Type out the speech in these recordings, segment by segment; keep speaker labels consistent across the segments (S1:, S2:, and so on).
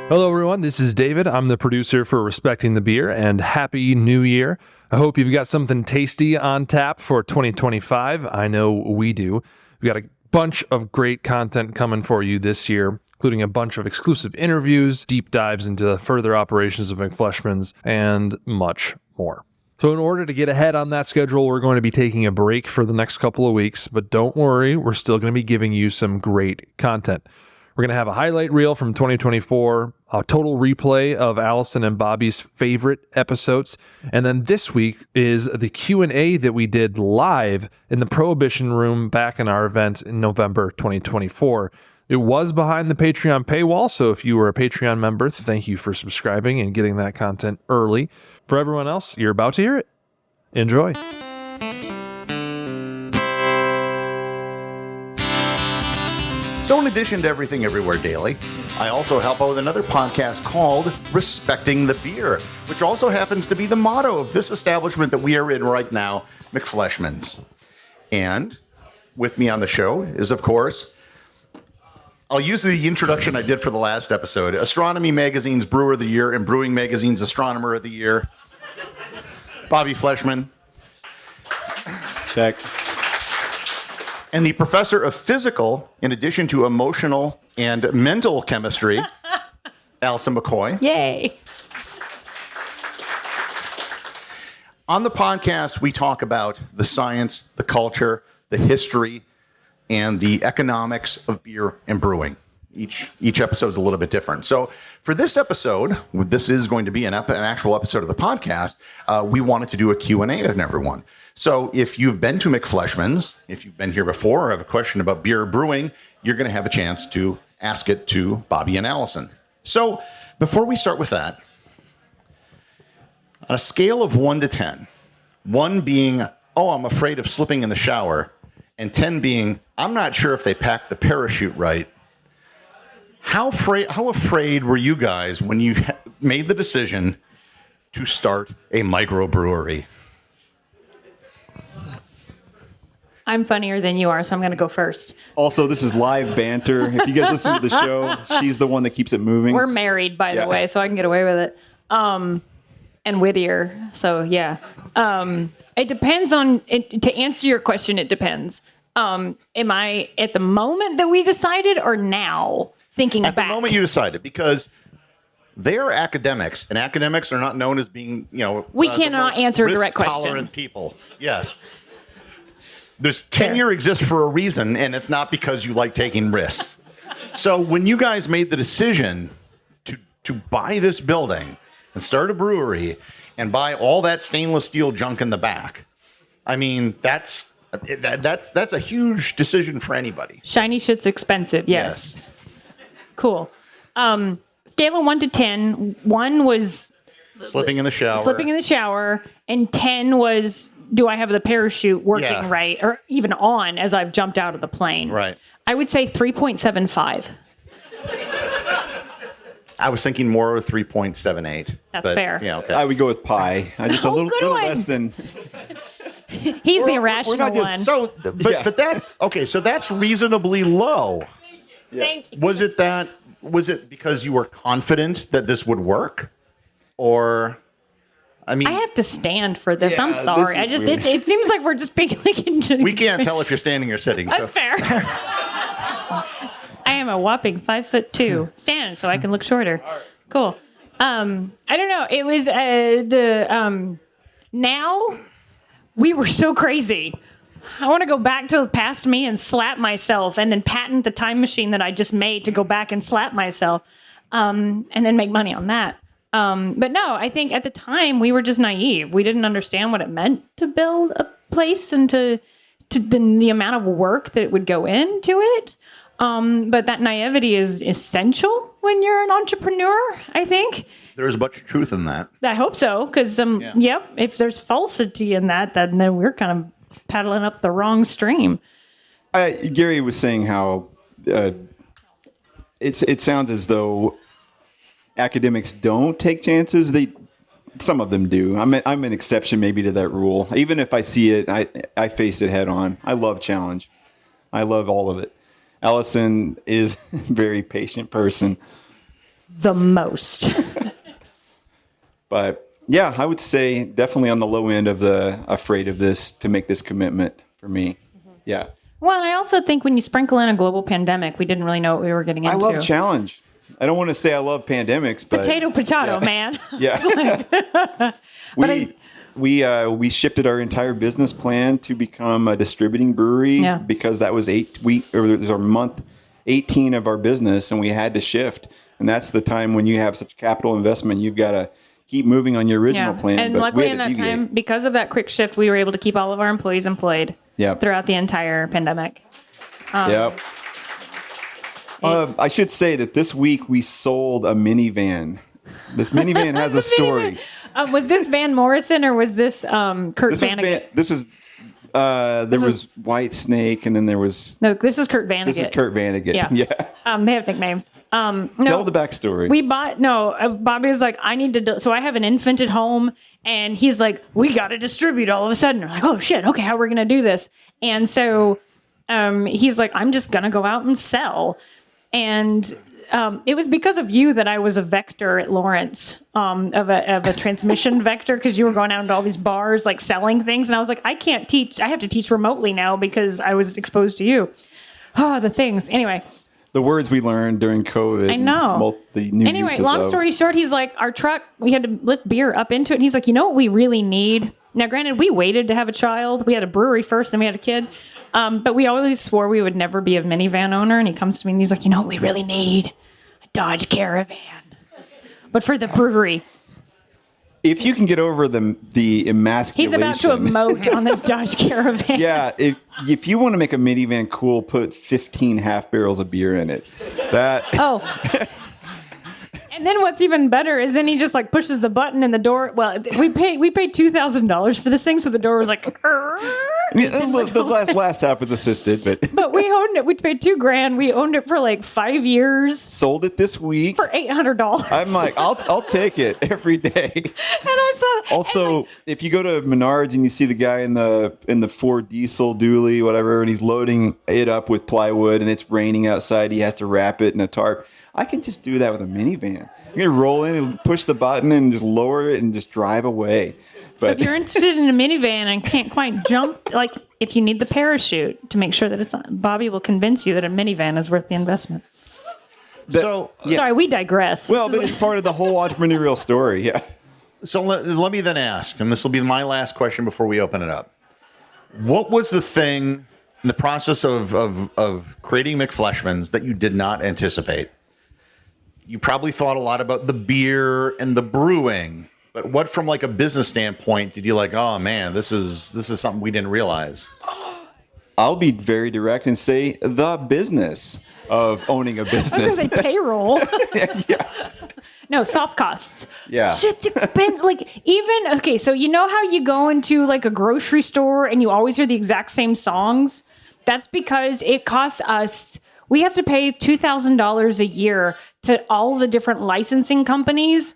S1: Hello, everyone. This is David. I'm the producer for Respecting the Beer, and Happy New Year. I hope you've got something tasty on tap for 2025. I know we do. We've got a bunch of great content coming for you this year, including a bunch of exclusive interviews, deep dives into the further operations of McFleshman's, and much more. So in order to get ahead on that schedule, we're going to be taking a break for the next couple of weeks, but don't worry, we're still going to be giving you some great content. We're going to have a highlight reel from 2024, a total replay of Allison and Bobby's favorite episodes, and then this week is the Q&A that we did live in the Prohibition Room back in our event in November 2024. It was behind the Patreon paywall, so if you were a Patreon member, thank you for subscribing and getting that content early. For everyone else, you're about to hear it. Enjoy.
S2: So in addition to Everything Everywhere Daily, I also help out with another podcast called Respecting the Beer, which also happens to be the motto of this establishment that we are in right now, McFleshman's. And with me on the show is, of course, I'll use the introduction I did for the last episode, Astronomy Magazine's Brewer of the Year and Brewing Magazine's Astronomer of the Year, Bobby Fleshman.
S3: Check.
S2: And the professor of physical, in addition to emotional and mental chemistry, Allison McCoy.
S4: Yay.
S2: On the podcast, we talk about the science, the culture, the history, and the economics of beer and brewing. Each episode is a little bit different. So for this episode, this is going to be an actual episode of the podcast. We wanted to do a Q&A with everyone. So if you've been to McFleshman's, if you've been here before or have a question about beer or brewing, you're going to have a chance to ask it to Bobby and Allison. So before we start with that, on a scale of 1 to 10, 1 being, oh, I'm afraid of slipping in the shower, and 10 being, I'm not sure if they packed the parachute right, how afraid were you guys when you made the decision to start a microbrewery?
S4: I'm funnier than you are, so I'm going to go first.
S3: Also, this is live banter. If you guys listen to the show, she's the one that keeps it moving.
S4: We're married, by the way, so I can get away with it. And Whittier, so yeah. It depends on, to answer your question, it depends. Am I at the moment that we decided or now? Thinking back.
S2: At the moment you decided, because they are academics, and academics are not known as being,
S4: we cannot answer a direct question.
S2: Risk-tolerant people. Yes. There's tenure exists for a reason, and it's not because you like taking risks. So when you guys made the decision to buy this building and start a brewery and buy all that stainless steel junk in the back, I mean, that's a huge decision for anybody.
S4: Shiny shit's expensive, yes. Cool. Scale of 1 to 10. 1 was
S2: slipping in the shower.
S4: And 10 was, do I have the parachute working right? Or even on as I've jumped out of the plane.
S2: Right.
S4: I would say 3.75.
S2: I was thinking more of 3.78.
S4: That's fair.
S2: Yeah, okay.
S3: I would go with pi. I just a little less than.
S4: He's the irrational one.
S2: So, but that's okay. So that's reasonably low.
S4: Thank you.
S2: Was it because you were confident that this would work, or? I mean,
S4: I have to stand for this. I'm sorry.
S3: Weird.
S4: It seems like we're just being like.
S2: We can't tell if you're standing or sitting.
S4: That's fair. I am a whopping 5'2". Stand so I can look shorter. Cool. I don't know. It was now we were so crazy. I want to go back to the past me and slap myself and then patent the time machine that I just made to go back and slap myself and then make money on that. But no, I think at the time we were just naive. We didn't understand what it meant to build a place and to the amount of work that would go into it. But that naivety is essential when you're an entrepreneur, I think.
S2: There's much truth in that.
S4: I hope so, because if there's falsity in that, then we're kind of paddling up the wrong stream.
S3: Gary was saying how it sounds as though academics don't take chances. Some of them do. I'm an exception maybe to that rule. Even if I see it, I face it head on. I love challenge. I love all of it. Allison is a very patient person.
S4: the most.
S3: But yeah, I would say definitely on the low end of the afraid of this to make this commitment for me. Yeah.
S4: Well, and I also think when you sprinkle in a global pandemic, we didn't really know what we were getting into.
S3: I love challenge. I don't want to say I love pandemics, but
S4: Potato, man.
S3: Yeah. We shifted our entire business plan to become a distributing brewery because that was month 18 of our business, and we had to shift. And that's the time when you have such capital investment, you've got to keep moving on your original plan.
S4: And
S3: but
S4: luckily in that time, because of that quick shift, we were able to keep all of our employees employed throughout the entire pandemic.
S3: I should say that this week we sold a minivan. This minivan has a story.
S4: Was this Van Morrison or was this Kurt Vonnegut?
S3: There was White Snake, and then there was...
S4: No, this is Kurt Vonnegut.
S3: This is Kurt Vonnegut.
S4: Yeah. They have nicknames.
S3: Tell the backstory.
S4: Bobby was like, I need to... So I have an infant at home, and he's like, we got to distribute all of a sudden. We're like, oh, shit, okay, how are we going to do this? And so he's like, I'm just going to go out and sell. And... it was because of you that I was a vector at Lawrence, of a transmission vector, because you were going out into all these bars, like selling things. And I was like, I can't teach. I have to teach remotely now because I was exposed to you. The things. Anyway.
S3: The words we learned during COVID.
S4: I know.
S3: Anyway,
S4: long story short, he's like, our truck, we had to lift beer up into it. And he's like, you know what we really need? Now, granted, we waited to have a child. We had a brewery first, then we had a kid. But we always swore we would never be a minivan owner. And he comes to me and he's like, you know what we really need? A Dodge Caravan. But for the brewery.
S3: If you can get over the emasculation.
S4: He's about to emote on this Dodge Caravan.
S3: Yeah. If you want to make a minivan cool, put 15 half barrels of beer in it. And then what's even better is then he just like pushes the button and the door. Well, we paid $2,000 for this thing, so the door was like. The last half was assisted,
S4: but we owned it. We paid $2,000. We owned it for like 5 years.
S3: Sold it this week
S4: for $800.
S3: I'm like, I'll take it every day. And
S4: I saw.
S3: Also, if you go to Menards and you see the guy in the Ford diesel dually, whatever, and he's loading it up with plywood, and it's raining outside, he has to wrap it in a tarp. I can just do that with a minivan. You're gonna roll in and push the button and just lower it and just drive away.
S4: So if you're interested in a minivan and can't quite jump, like if you need the parachute to make sure that it's on, Bobby will convince you that a minivan is worth the investment. Sorry, we digress.
S3: Well, but it's part of the whole entrepreneurial story. Yeah.
S2: So let me then ask, and this will be my last question before we open it up. What was the thing in the process of creating McFleshman's that you did not anticipate? You probably thought a lot about the beer and the brewing, but what from like a business standpoint did you like, oh man, this is something we didn't realize?
S3: I'll be very direct and say the business of owning a business.
S4: I was going to say payroll.
S3: Yeah.
S4: No, soft costs.
S3: Yeah.
S4: Shit's expensive. So you know how you go into like a grocery store and you always hear the exact same songs? That's because it costs us... We have to pay $2,000 a year to all the different licensing companies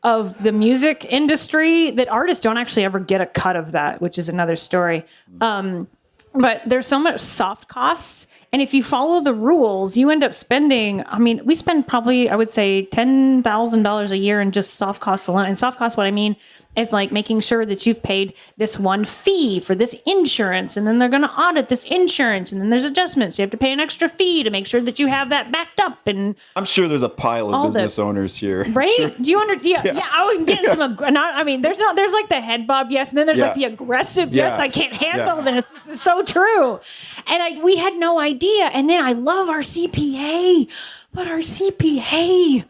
S4: of the music industry that artists don't actually ever get a cut of that, which is another story. But there's so much soft costs. And if you follow the rules, you end up spending, we spend probably, I would say, $10,000 a year in just soft costs alone. And soft costs, what I mean is like making sure that you've paid this one fee for this insurance, and then they're going to audit this insurance, and then there's adjustments. You have to pay an extra fee to make sure that you have that backed up. And
S3: I'm sure there's a pile of business owners here.
S4: Right?
S3: Sure.
S4: Do you understand? Yeah. I'm getting some, there's like the head bob yes, and then there's like the aggressive yes, I can't handle this. This is so true. And we had no idea. And then I love our CPA, but our CPA,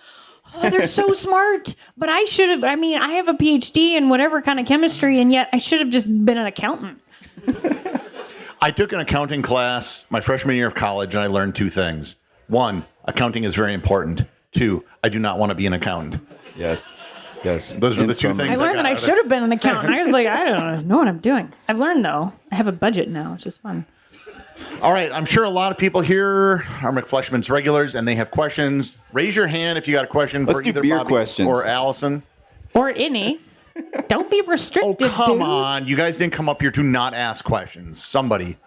S4: they're so smart. But I should have, I have a PhD in whatever kind of chemistry, and yet I should have just been an accountant.
S2: I took an accounting class my freshman year of college, and I learned two things. One, accounting is very important. Two, I do not want to be an accountant.
S3: Yes.
S2: Those were the two things.
S4: I learned that I should have been an accountant. I was like, I don't know what I'm doing. I've learned, though. I have a budget now, which is fun.
S2: All right, I'm sure a lot of people here are McFleshman's regulars, and they have questions. Raise your hand if you got a question for either
S3: beer
S2: Bobby
S3: questions.
S2: or Allison.
S4: Or any. Don't be restrictive,
S2: come on. You guys didn't come up here to not ask questions. Somebody.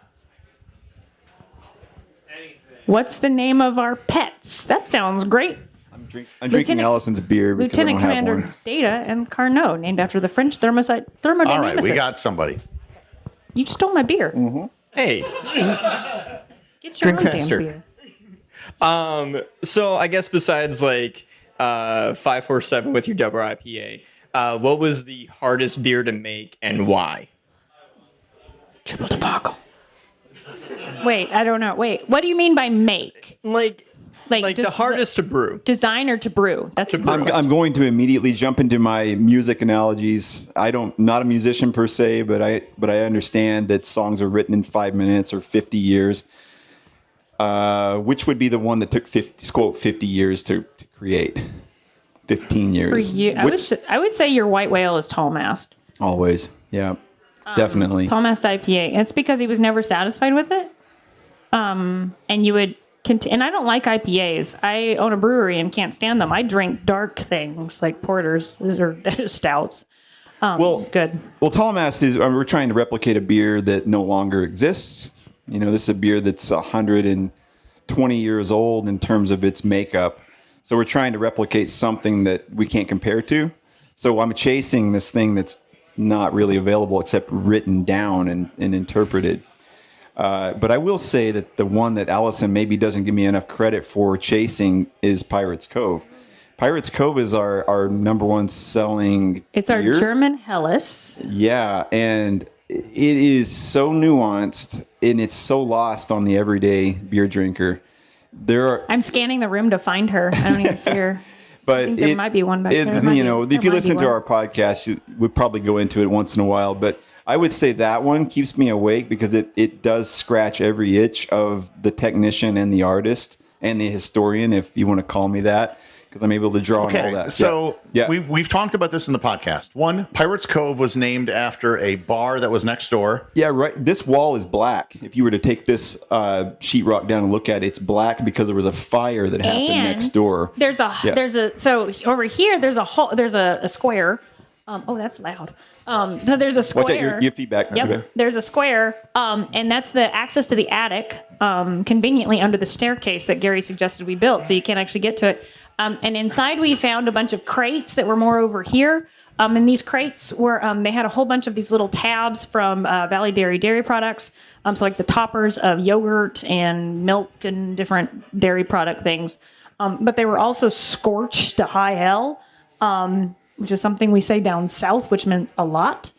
S4: What's the name of our pets? That sounds great.
S3: I'm drinking Allison's beer because
S4: Lieutenant
S3: I don't have
S4: Commander
S3: one.
S4: Data and Carnot, named after the French thermodynamicist.
S2: All right, we got somebody.
S4: You stole my beer.
S5: Hey,
S4: Get your
S2: Drink
S4: own
S2: faster.
S4: damn beer.
S5: so I guess besides like 547 with your double IPA, what was the hardest beer to make and why?
S4: Triple debacle. Wait, I don't know. Wait, what do you mean by make?
S5: Like the
S4: just
S5: hardest to brew.
S4: design or to brew? That's
S5: To brew.
S3: I'm going to immediately jump into my music analogies. Not a musician per se, but I understand that songs are written in 5 minutes or 50 years. Which would be the one that took 50 years to create? 15
S4: for
S3: years.
S4: you. I would say your white whale is tall mast.
S3: Always. Yeah. Definitely.
S4: Tall mast IPA. And it's because he was never satisfied with it. And you would and I don't like IPAs. I own a brewery and can't stand them. I drink dark things like porters or stouts. It's good.
S3: Well, tall mast is we're trying to replicate a beer that no longer exists. This is a beer that's 120 years old in terms of its makeup. So we're trying to replicate something that we can't compare to. So I'm chasing this thing that's not really available except written down and interpreted. But I will say that the one that Allison maybe doesn't give me enough credit for chasing is Pirates Cove. Pirates Cove is our number one selling
S4: It's our
S3: beer.
S4: German Helles.
S3: Yeah, and it is so nuanced and it's so lost on the everyday beer drinker.
S4: I'm scanning the room to find her. I don't even see her.
S3: But
S4: I think there might be one back there. There
S3: if you
S4: might
S3: listen
S4: be
S3: to
S4: one.
S3: our podcast, you would probably go into it once in a while. But I would say that one keeps me awake because it does scratch every itch of the technician and the artist and the historian, if you want to call me that, because I'm able to draw on all
S2: Okay,
S3: that.
S2: so
S3: Yeah.
S2: we've talked about this in the podcast. One, Pirates Cove was named after a bar that was next door.
S3: Yeah, right. This wall is black. If you were to take this sheetrock down and look at it, it's black because there was a fire that happened next door.
S4: So over here there's a square. Oh, that's loud. So there's a square.
S3: Watch out, your feedback.
S4: Yep.
S3: Okay.
S4: There's a square, and that's the access to the attic, conveniently under the staircase that Gary suggested we built, so you can't actually get to it. And inside we found a bunch of crates that were more over here. And these crates were, they had a whole bunch of these little tabs from Valley dairy products. So like the toppers of yogurt and milk and different dairy product things. But they were also scorched to high hell, which is something we say down south, which meant a lot.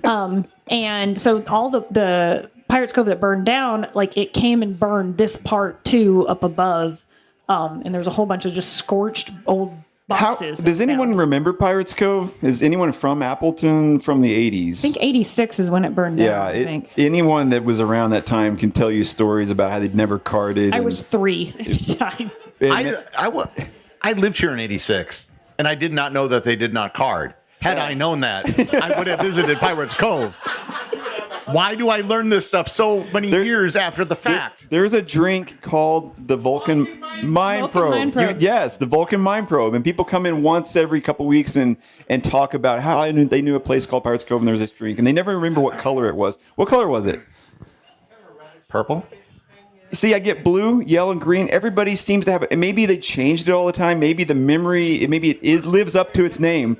S4: And so all the Pirates Cove that burned down, like it came and burned this part too up above. And there's a whole bunch of just scorched old boxes.
S3: Does anyone remember Pirates Cove? Is anyone from Appleton from the 80s?
S4: I think 86 is when it burned down, I think.
S3: Anyone that was around that time can tell you stories about how they'd never carded.
S4: I was 3 at the time.
S2: I lived here in 86, and I did not know that they did not card. Had I known that, I would have visited Pirates Cove. Why do I learn this stuff so many years after the fact?
S3: There's a drink called the Vulcan Mind Probe.
S4: Mind Probe.
S3: Yes, the Vulcan Mind Probe. And people come in once every couple weeks and talk about how they knew a place called Pirates Cove and there was this drink. And they never remember what color it was. What color was it?
S2: Purple?
S3: See, I get blue, yellow, and green. Everybody seems to have it. And maybe they changed it all the time. Maybe the memory, maybe it lives up to its name.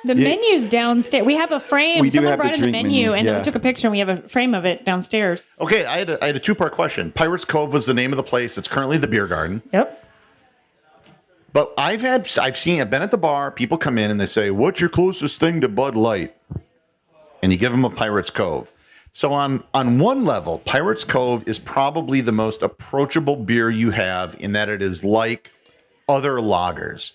S4: The menu's downstairs. We have a frame.
S3: We do
S4: Someone
S3: have the
S4: brought in the
S3: drink
S4: menu,
S3: menu,
S4: and then
S3: yeah.
S4: we took a picture, and we have a frame of it downstairs.
S2: Okay, I had a two-part question. Pirates Cove was the name of the place. It's currently the beer garden.
S4: Yep.
S2: But I've been at the bar, people come in and they say, what's your closest thing to Bud Light? And you give them a Pirates Cove. So on one level, Pirates Cove is probably the most approachable beer you have in that it is like other lagers.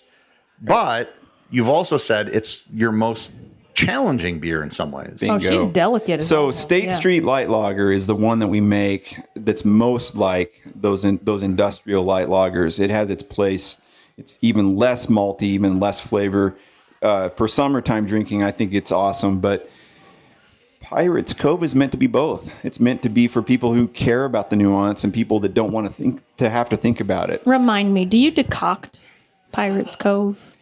S2: But you've also said it's your most challenging beer in some ways.
S4: Oh, she's delicate. as
S3: So
S4: well.
S3: State
S4: Yeah.
S3: Street Light Lager is the one that we make that's most like those industrial light lagers. It has its place. It's even less malty, even less flavor. For summertime drinking, I think it's awesome. But Pirates Cove is meant to be both. It's meant to be for people who care about the nuance and people that don't want to have to think about it.
S4: Remind me, do you decoct Pirates Cove?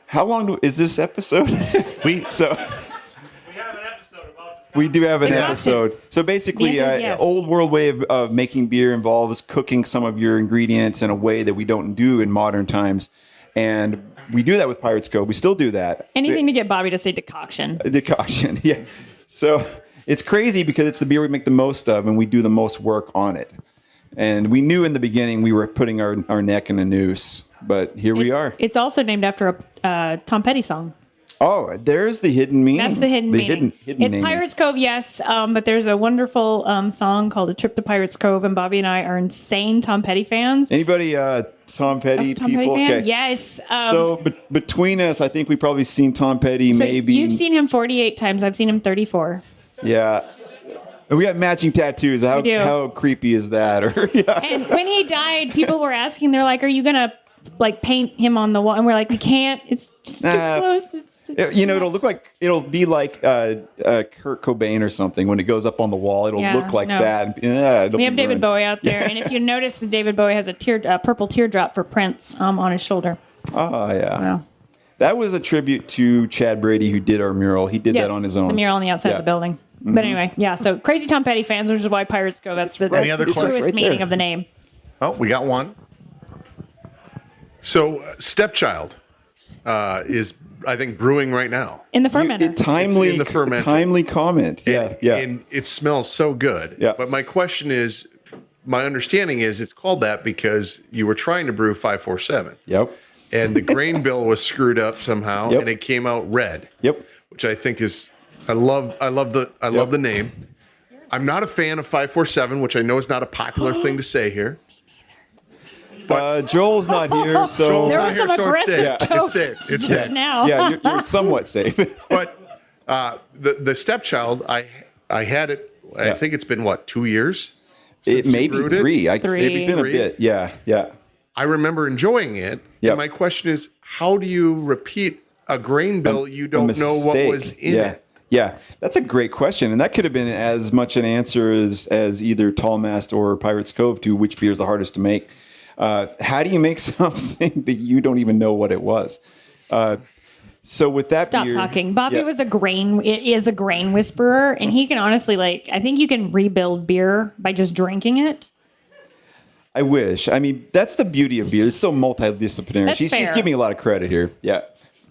S3: How long is this episode?
S2: We
S3: So
S6: We have an episode about
S3: We do have an
S4: The
S3: episode. So basically,
S4: The answer is yes.
S3: old world way of making beer involves cooking some of your ingredients in a way that we don't do in modern times. And we do that with Pirates Cove. We still do that.
S4: Anything to get Bobby to say decoction.
S3: Decoction, yeah. So it's crazy because it's the beer we make the most of and we do the most work on it. And we knew in the beginning we were putting our neck in a noose, but here we are.
S4: It's also named after a Tom Petty song.
S3: Oh, there's the hidden meaning.
S4: That's the hidden meaning.
S3: Hidden
S4: It's
S3: meaning.
S4: Pirates Cove, yes, but there's a wonderful song called "A Trip to Pirates Cove," and Bobby and I are insane Tom Petty fans.
S3: Anybody Tom Petty
S4: Tom
S3: people?
S4: Petty fan?
S3: Okay.
S4: Yes.
S3: So between us, I think we've probably seen Tom Petty
S4: so
S3: maybe.
S4: you've seen him 48 times. I've seen him 34.
S3: Yeah. And we got matching tattoos.
S4: We do.
S3: How creepy is that? Or yeah.
S4: And when he died, people were asking, they're like, "Are you gonna like paint him on the wall?" And we're like, "We can't. It's just too close."
S3: It'll be like Kurt Cobain or something. When it goes up on the wall, it'll look like that. Yeah,
S4: we have David Bowie out there, and if you notice, that David Bowie has a purple teardrop for Prince on his shoulder.
S3: Oh yeah.
S4: Wow.
S3: That was a tribute to Chad Brady, who did our mural. He did that on his own.
S4: The mural on the outside of the building. Mm-hmm. But anyway, so crazy Tom Petty fans, which is why Pirates Go. That's the truest meaning of the name.
S2: Oh, we got one.
S6: So, Stepchild is, I think, brewing right now.
S4: In the fermenter.
S6: It's in the fermenter.
S3: Timely comment. Yeah.
S6: And it smells so good.
S3: Yeah.
S6: But my question is, my understanding is it's called that because you were trying to brew 547.
S3: Yep.
S6: And the grain bill was screwed up somehow, and it came out red.
S3: Yep.
S6: Which I think is, I love the name. I'm not a fan of 547, which I know is not a popular thing to say here.
S3: Joel's not here, so
S4: There was some
S6: so it's
S4: aggressive
S6: safe.
S4: jokes
S6: It's
S4: just
S6: safe.
S4: now.
S3: yeah, you're somewhat safe.
S6: But the Stepchild, I had it. I think it's been 2 years.
S3: It
S6: since
S3: may
S6: you
S3: be
S6: brewed it?
S3: 3.
S4: Three.
S3: It's been a bit. Yeah.
S6: I remember enjoying it.
S3: Yep.
S6: And my question is, how do you repeat a grain bill you don't know what was in it?
S3: Yeah, that's a great question, and that could have been as much an answer as either Tallmast or Pirates Cove to which beer is the hardest to make. How do you make something that you don't even know what it was? So with that
S4: Stop
S3: beer,
S4: talking. Bobby is a grain whisperer, and he can honestly, I think you can rebuild beer by just drinking it.
S3: I wish. I mean, that's the beauty of beer. It's so multidisciplinary.
S4: That's
S3: She's
S4: fair.
S3: giving me a lot of credit here. Yeah.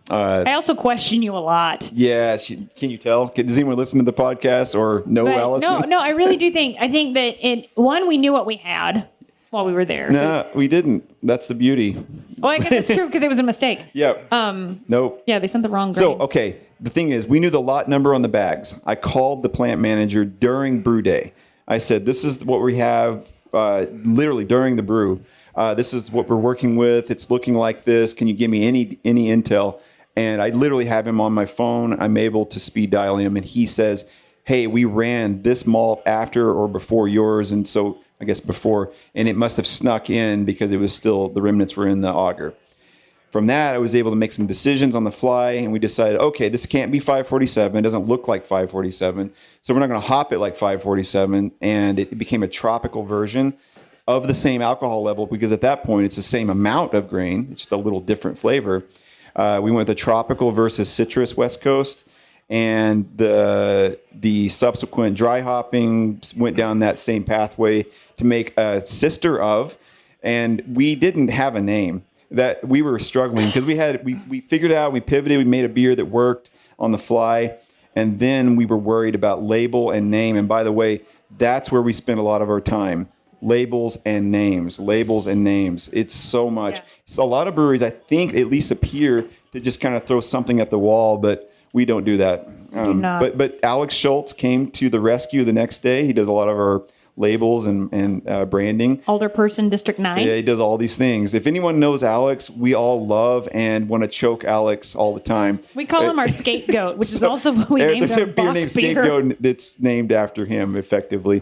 S4: I also question you a lot.
S3: Yeah. Can you tell? Does anyone listen to the podcast or know
S4: But
S3: Allison?
S4: no, I really do think. I think that we knew what we had while we were there.
S3: No, we didn't. That's the beauty.
S4: Well, I guess it's true because it was a mistake.
S3: Yep. Nope.
S4: Yeah, they sent the wrong grain.
S3: So, okay, the thing is, we knew the lot number on the bags. I called the plant manager during brew day. I said, this is what we have literally during the brew. This is what we're working with. It's looking like this. Can you give me any intel? And I literally have him on my phone. I'm able to speed dial him. And he says, hey, we ran this malt after or before yours. And so I guess before, and it must have snuck in because it was still, the remnants were in the auger. From that, I was able to make some decisions on the fly, and we decided, okay, this can't be 547. It doesn't look like 547. So we're not going to hop it like 547. And it became a tropical version of the same alcohol level because at that point, it's the same amount of grain. It's just a little different flavor. We went with the tropical versus citrus West Coast. And the subsequent dry hopping went down that same pathway to make a sister of, and we didn't have a name. That we were struggling because we figured out, we pivoted, we made a beer that worked on the fly, and then we were worried about label and name. And by the way, that's where we spent a lot of our time. Labels and names. It's so much.
S4: Yeah.
S3: So a lot of breweries, I think, at least appear to just kind of throw something at the wall, but we don't do that. But Alex Schultz came to the rescue the next day. He does a lot of our labels and branding.
S4: Alderperson District 9.
S3: Yeah, he does all these things. If anyone knows Alex, we all love and want to choke Alex all the time.
S4: We call him our scapegoat, which is also what we named
S3: there's
S4: our
S3: a beer named Scapegoat that's named after him, effectively.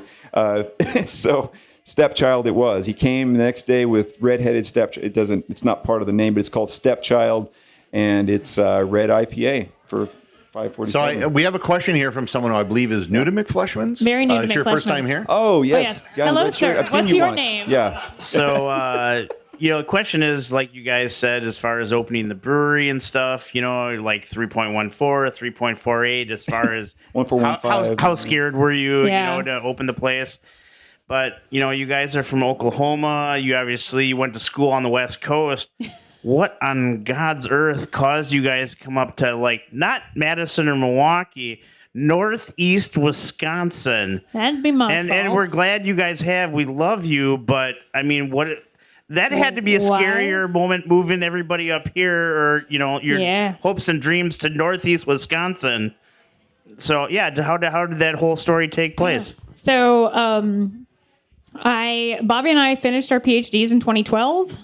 S3: So Stepchild it was. He came the next day with redheaded Stepchild. It's not part of the name, but it's called Stepchild, and it's red IPA for 547.
S2: So we have a question here from someone who I believe is new to McFleshman's.
S4: Very new to
S2: It's your first time
S4: McFleshman's.
S2: here?
S3: Oh, yes.
S4: yes. Hello, sir.
S3: I've seen
S4: What's
S3: you
S4: your
S3: once.
S4: name?
S3: Yeah.
S7: So the question is, like you guys said, as far as opening the brewery and stuff, like 3.14, 3.48, as far as
S3: 1.15.
S7: how scared were you,
S4: Yeah.
S7: to open the place? But, you guys are from Oklahoma. You obviously went to school on the West Coast. What on God's earth caused you guys to come up to, like, not Madison or Milwaukee, Northeast Wisconsin?
S4: That'd be my fault.
S7: And we're glad you guys have. We love you, but I mean, that had to be a
S4: Why?
S7: scarier moment moving everybody up here, or your
S4: Yeah.
S7: hopes and dreams to Northeast Wisconsin. So yeah, how did that whole story take place?
S4: So, Bobby and I finished our PhDs in 2012.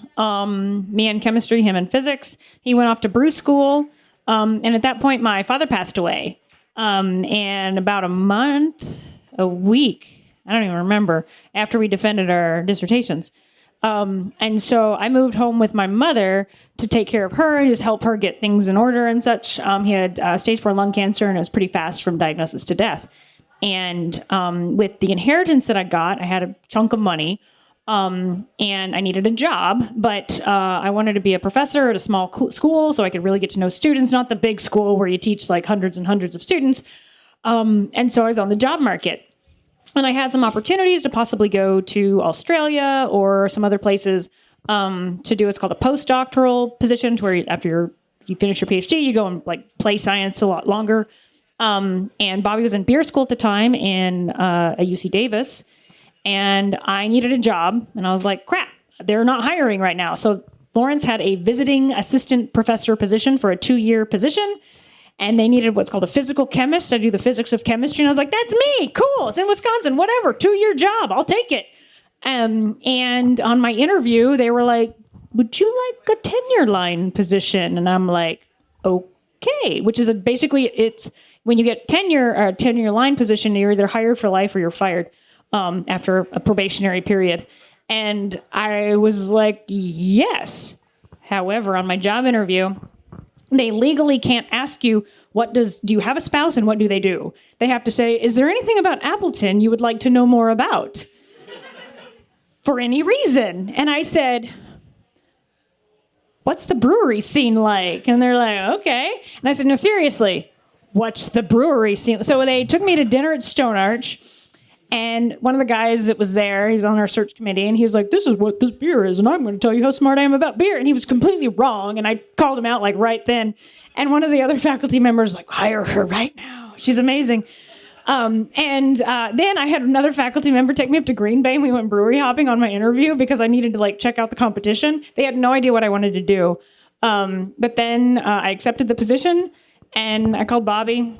S4: Me in chemistry, him in physics. He went off to brew school. And at that point, my father passed away. And about a week, I don't even remember, after we defended our dissertations. And so I moved home with my mother to take care of her and just help her get things in order and such. He had stage 4 lung cancer, and it was pretty fast from diagnosis to death. And with the inheritance that I got, I had a chunk of money, and I needed a job, but I wanted to be a professor at a small school so I could really get to know students, not the big school where you teach like hundreds and hundreds of students. And so I was on the job market. And I had some opportunities to possibly go to Australia or some other places to do what's called a postdoctoral position, to where after you finish your PhD, you go and like play science a lot longer. And Bobby was in beer school at the time at UC Davis, and I needed a job, and I was like, crap, they're not hiring right now. So Lawrence had a visiting assistant professor position for a 2-year position, and they needed what's called a physical chemist. I do the physics of chemistry, and I was like, that's me, cool, it's in Wisconsin, whatever, 2-year job, I'll take it. And on my interview, they were like, would you like a tenure line position? And I'm like, okay, which is basically it's when you get tenure line position, you're either hired for life or you're fired after a probationary period. And I was like, yes. However, on my job interview, they legally can't ask you, do you have a spouse and what do they do? They have to say, is there anything about Appleton you would like to know more about? For any reason. And I said, what's the brewery scene like? And they're like, okay. And I said, no, seriously, what's the brewery scene? So they took me to dinner at Stone Arch, and one of the guys that was there, he was on our search committee, and he was like, this is what this beer is, and I'm going to tell you how smart I am about beer. And he was completely wrong, and I called him out like right then. And one of the other faculty members like, hire her right now. She's amazing. Then I had another faculty member take me up to Green Bay, and we went brewery hopping on my interview because I needed to like check out the competition. They had no idea what I wanted to do. But then I accepted the position, and I called Bobby.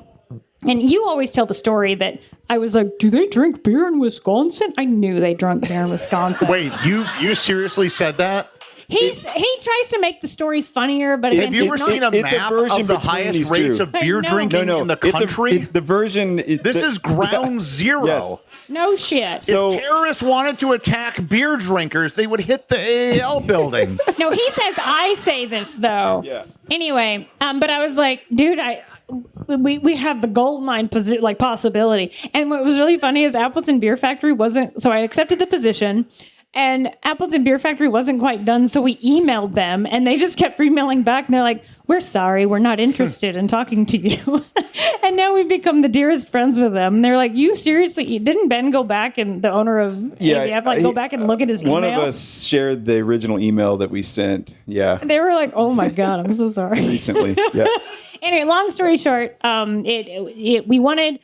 S4: And you always tell the story that I was like, do they drink beer in Wisconsin? I knew they drank beer in Wisconsin.
S2: Wait, you seriously said that?
S4: He tries to make the story funnier, but again,
S2: Have you ever seen a map of the highest rates of beer drinking in the country?
S3: The version.
S2: This is ground zero.
S3: Yes.
S4: No shit.
S3: So-
S2: If terrorists wanted to attack beer drinkers, they would hit the AAL building.
S4: No, he says I say this though.
S3: Yeah.
S4: Anyway, but I was like, dude, we have the gold mine possibility. And what was really funny is Appleton Beer Factory wasn't. So I accepted the position. And Appleton Beer Factory wasn't quite done, so we emailed them, and they just kept emailing back, and they're like, we're sorry, we're not interested in talking to you. And now we've become the dearest friends with them. And they're like, you seriously, didn't Ben go back, and the owner of ABF, go back and look at his email?
S3: One of us shared the original email that we sent, They
S4: were like, oh my God, I'm so sorry.
S3: Recently, yeah.
S4: Anyway, long story short, we wanted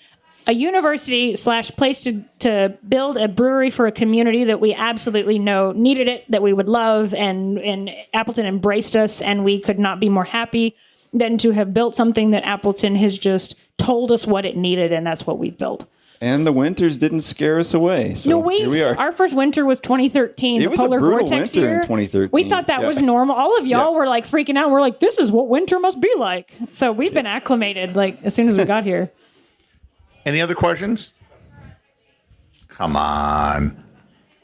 S4: a university / place to build a brewery for a community that we absolutely know needed it, that we would love, and Appleton embraced us, and we could not be more happy than to have built something that Appleton has just told us what it needed, and that's what we've built.
S3: And the winters didn't scare us away. So here we are.
S4: Our first winter was 2013.
S3: It was a brutal winter in 2013.
S4: We thought that was normal. All of y'all were like freaking out. We're like, this is what winter must be like. So we've been acclimated like as soon as we got here.
S2: Any other questions? Come on.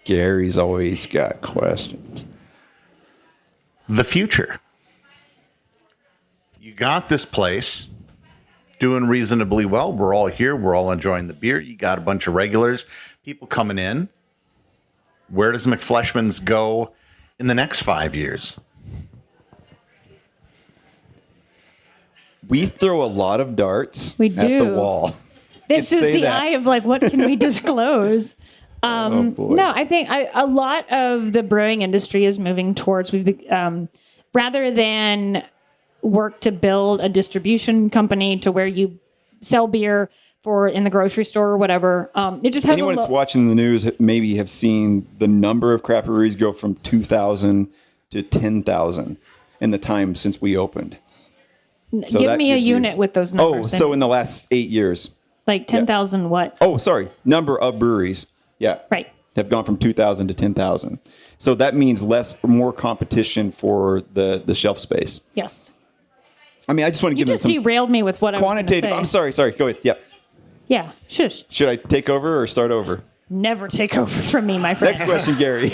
S3: Gary's always got questions.
S2: The future. You got this place doing reasonably well. We're all here. We're all enjoying the beer. You got a bunch of regulars, people coming in. Where does McFleshman's go in the next 5 years?
S3: We throw a lot of darts
S4: We
S3: at
S4: do.
S3: the wall.
S4: This
S3: Could
S4: is
S3: say
S4: the
S3: that.
S4: eye of like, what can we disclose?
S3: Oh, boy.
S4: No, I think a lot of the brewing industry is moving towards rather than work to build a distribution company to where you sell beer for in the grocery store or whatever. It just has
S3: Anyone that's watching the news maybe have seen the number of craft breweries go from 2,000 to 10,000 in the time since we opened. So
S4: give
S3: that
S4: me a
S3: gives you-
S4: unit with those
S3: Oh,
S4: numbers.
S3: so in the last 8 years.
S4: like 10,000 what?
S3: Oh, sorry. Number of breweries. Yeah.
S4: Right.
S3: Have gone from 2,000 to 10,000. So that means more competition for the shelf space.
S4: Yes.
S3: I mean, I just want to
S4: You
S3: give them
S4: just
S3: some
S4: derailed me with what I was going to
S3: quantitative.
S4: say.
S3: I'm sorry. Go ahead. Yep.
S4: Yeah. Shush.
S3: Should I take over or start over?
S4: Never take over from me, my friend.
S3: Next question, Gary.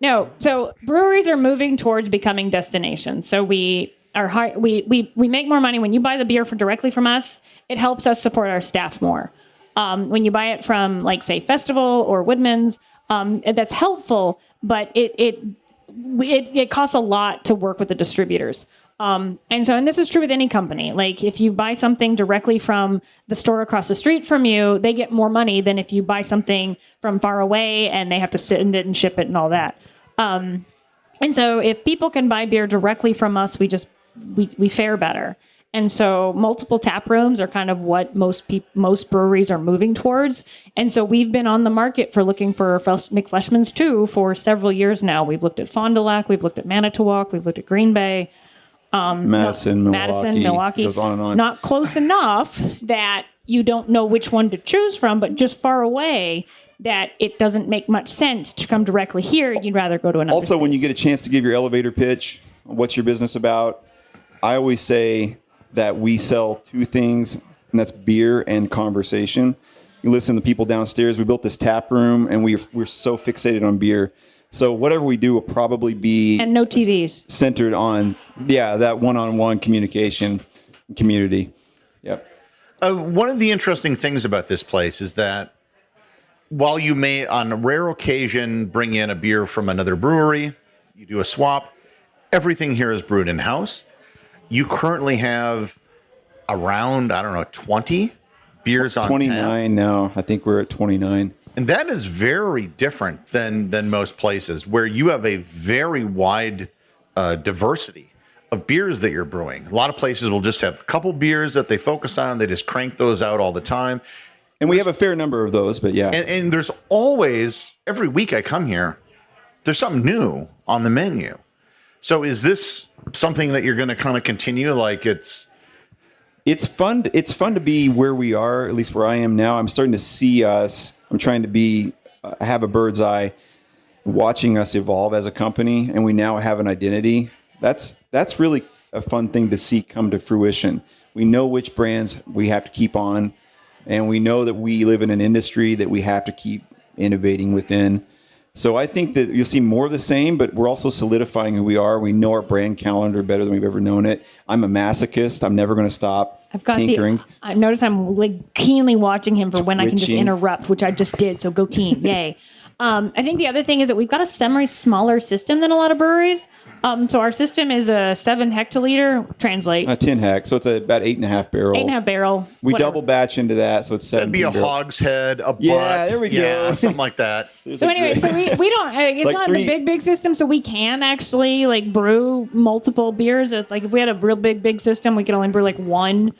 S4: No. So breweries are moving towards becoming destinations. So we make more money when you buy the beer directly from us. It helps us support our staff more. When you buy it from, like, say, Festival or Woodman's, that's helpful, but it costs a lot to work with the distributors. And this is true with any company. Like, if you buy something directly from the store across the street from you, they get more money than if you buy something from far away and they have to send it and ship it and all that. And so if people can buy beer directly from us, we fare better. And so multiple tap rooms are kind of what most breweries are moving towards. And so we've been on the market for looking for McFleshmans too for several years now. We've looked at Fond du Lac, we've looked at Manitowoc, we've looked at Green Bay.
S3: Madison,
S4: Milwaukee.
S3: Goes on and on.
S4: Not close enough that you don't know which one to choose from, but just far away that it doesn't make much sense to come directly here. You'd rather go to another
S3: Also, when
S4: space.
S3: you get a chance to give your elevator pitch, what's your business about? I always say that we sell two things, and that's beer and conversation. You listen to people downstairs. We built this tap room, and we're so fixated on beer. So whatever we do will probably be
S4: and no TVs.
S3: centered on that one-on-one communication community. Yep.
S2: One of the interesting things about this place is that while you may, on a rare occasion, bring in a beer from another brewery, you do a swap, everything here is brewed in-house. You currently have around, 20 beers on
S3: 29
S2: tap.
S3: now. I think we're at 29.
S2: And that is very different than most places where you have a very wide diversity of beers that you're brewing. A lot of places will just have a couple beers that they focus on. They just crank those out all the time.
S3: And we have a fair number of those, but yeah.
S2: And there's always, every week I come here, there's something new on the menu. So is this something that you're going to kind of continue? Like it's fun to be where we are, at least where I am now. I'm starting to see us. I'm trying to have a bird's eye watching us evolve as a company, and we now have an identity. That's really a fun thing to see come to fruition. We know which brands we have to keep on, and we know that we live in an industry that we have to keep innovating within. So I think that you'll see more of the same, but we're also solidifying who we are. We know our brand calendar better than we've ever known it. I'm a masochist. I'm never going to stop tinkering.
S4: I notice I'm like keenly watching him for when I can just
S3: Twitching.
S4: interrupt, which I just did. So go team, yay! I think the other thing is that we've got a smaller system than a lot of breweries. So our system is a 7 hectoliter. Translate
S3: 10 heck, so it's about 8.5 barrel.
S4: 8.5 barrel.
S3: We
S4: whatever.
S3: double batch into that, so it's 7.
S2: That'd be a hogshead, a butt.
S3: Yeah, there we go.
S2: Yeah, something like that.
S4: So anyway, so we don't. It's
S3: Like
S4: not
S3: three-
S4: the big system, so we can actually like brew multiple beers. It's like if we had a real big system, we could only brew like one,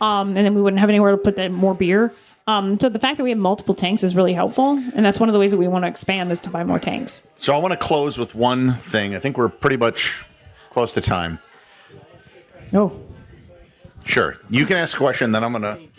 S4: and then we wouldn't have anywhere to put that more beer. So the fact that we have multiple tanks is really helpful, and that's one of the ways that we want to expand is to buy more tanks.
S2: So I want to close with one thing. I think we're pretty much close to time.
S4: Oh,
S2: Sure. You can ask a question, then I'm going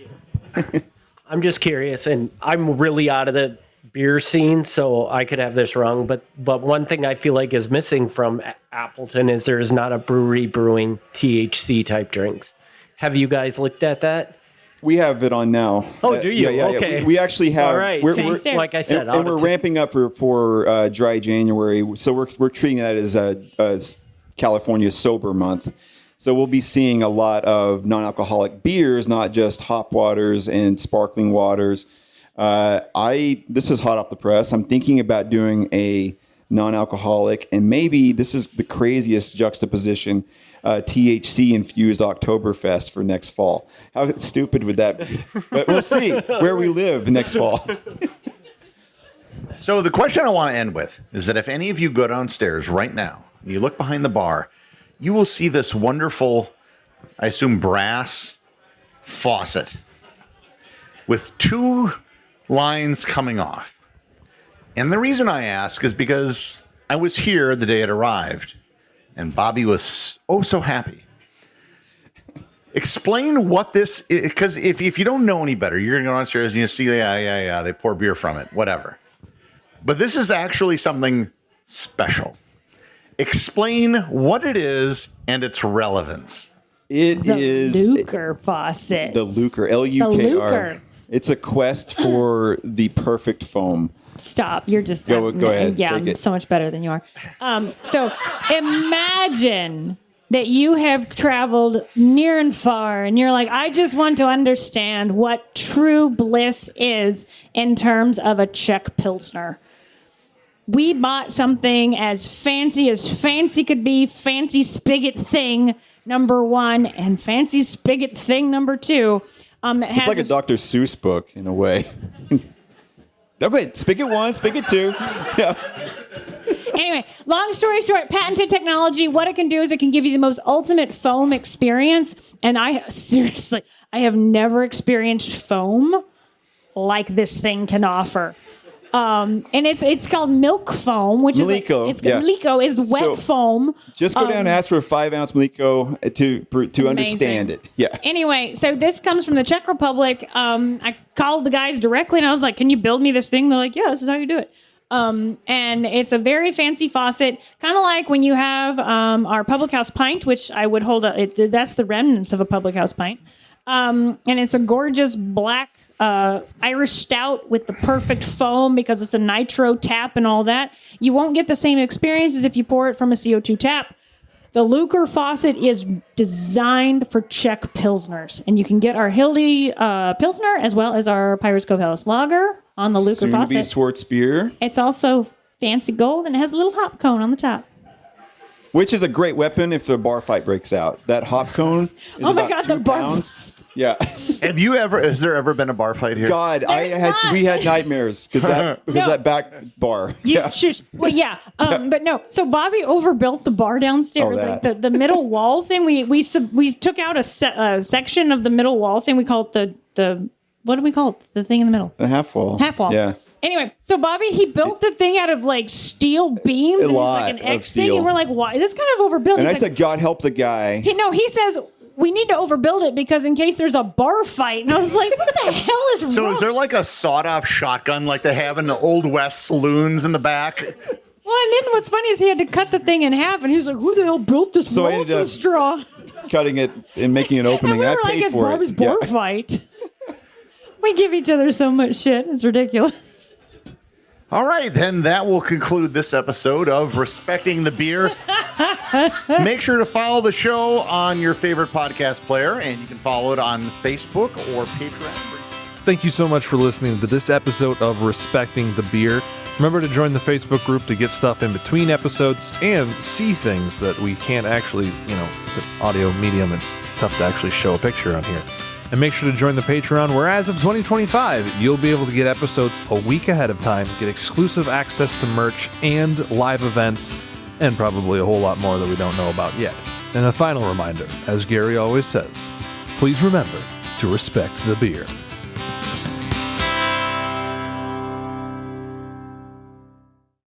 S2: to...
S8: I'm just curious, and I'm really out of the beer scene, so I could have this wrong. But one thing I feel like is missing from Appleton is there's not a brewery brewing THC type drinks. Have you guys looked at that?
S3: We have it on now.
S8: Oh, do you?
S3: Yeah.
S8: Okay.
S3: We actually have.
S8: All right.
S3: We're,
S8: like I said,
S3: and we're ramping up for dry January, so we're treating that as a California sober month. So we'll be seeing a lot of non-alcoholic beers, not just hop waters and sparkling waters. This is hot off the press. I'm thinking about doing a non-alcoholic, and maybe this is the craziest juxtaposition, THC-infused Oktoberfest for next fall. How stupid would that be? But we'll see where we live next fall.
S2: So the question I want to end with is that if any of you go downstairs right now and you look behind the bar, you will see this wonderful, I assume, brass faucet with 2 lines coming off. And the reason I ask is because I was here the day it arrived, and Bobby was so happy. Explain what this is, because if you don't know any better, you're going to go downstairs and you see, yeah, they pour beer from it, whatever. But this is actually something special. Explain what it is and its relevance.
S3: It is
S4: Lucre faucet.
S3: the Lucre, L-U-K-R.
S4: The Lucre.
S3: It's a quest for the perfect foam.
S4: Stop. You're just...
S3: Go ahead.
S4: Yeah,
S3: Take
S4: I'm
S3: it.
S4: so much better than you are. So imagine that you have traveled near and far, and you're like, I just want to understand what true bliss is in terms of a Czech Pilsner. We bought something as fancy could be, fancy spigot thing number 1, and fancy spigot thing number 2.
S3: It's like a Dr. Seuss book in a way. Okay, spigot 1, spigot 2. Yeah.
S4: Anyway, long story short, patented technology, what it can do is it can give you the most ultimate foam experience. And I have never experienced foam like this thing can offer. And it's called milk foam, which
S3: Mliko,
S4: is Mliko is wet foam.
S3: Just go down and ask for a 5-ounce Mliko to understand it. Yeah.
S4: Anyway, so this comes from the Czech Republic. I called the guys directly and I was like, "Can you build me this thing?" They're like, "Yeah, this is how you do it." And it's a very fancy faucet, kind of like when you have our public house pint, which I would hold that's the remnants of a public house pint. And it's a gorgeous black Irish stout with the perfect foam because it's a nitro tap and all that. You won't get the same experience as if you pour it from a CO2 tap. The Lucre faucet is designed for Czech Pilsners, and you can get our Hildy Pilsner as well as our Pirates Cove Helles Lager on the Lucre
S3: Soon to be
S4: faucet.
S3: Schwarzbier.
S4: It's also fancy gold, and it has a little hop cone on the top.
S3: Which is a great weapon if the bar fight breaks out. That hop cone is about 2 pounds. Yeah.
S2: Has there ever been a bar fight here?
S3: God, we had nightmares because that back bar.
S4: Well, yeah. But no. So Bobby overbuilt the bar downstairs. Like the middle wall thing. We took out a section of the middle wall thing. We call it the what do we call it? The thing in the middle.
S3: The half wall.
S4: Half wall.
S3: Yeah.
S4: Anyway, so Bobby, he built the thing out of like steel beams. And it's like an X thing. And we're like, why? This kind of overbuilt.
S3: And I said, God help the guy.
S4: He says, we need to overbuild it because in case there's a bar fight. And I was like, what the hell is wrong?
S2: So is there like a sawed-off shotgun like they have in the Old West saloons in the back?
S4: Well, and then what's funny is he had to cut the thing in half, and he was like, who the hell built this so straw?
S3: Cutting it and making an opening.
S4: And we were
S3: I paid
S4: it's
S3: for
S4: Bobby's
S3: it.
S4: bar fight. We give each other so much shit. It's ridiculous.
S2: All right, then that will conclude this episode of Respecting the Beer. Make sure to follow the show on your favorite podcast player, and you can follow it on Facebook or Patreon.
S1: Thank you so much for listening to this episode of Respecting the Beer. Remember to join the Facebook group to get stuff in between episodes and see things that we can't actually, it's an audio medium. It's tough to actually show a picture on here. And make sure to join the Patreon, where as of 2025, you'll be able to get episodes a week ahead of time, get exclusive access to merch and live events, and probably a whole lot more that we don't know about yet. And a final reminder, as Gary always says, please remember to respect the beer.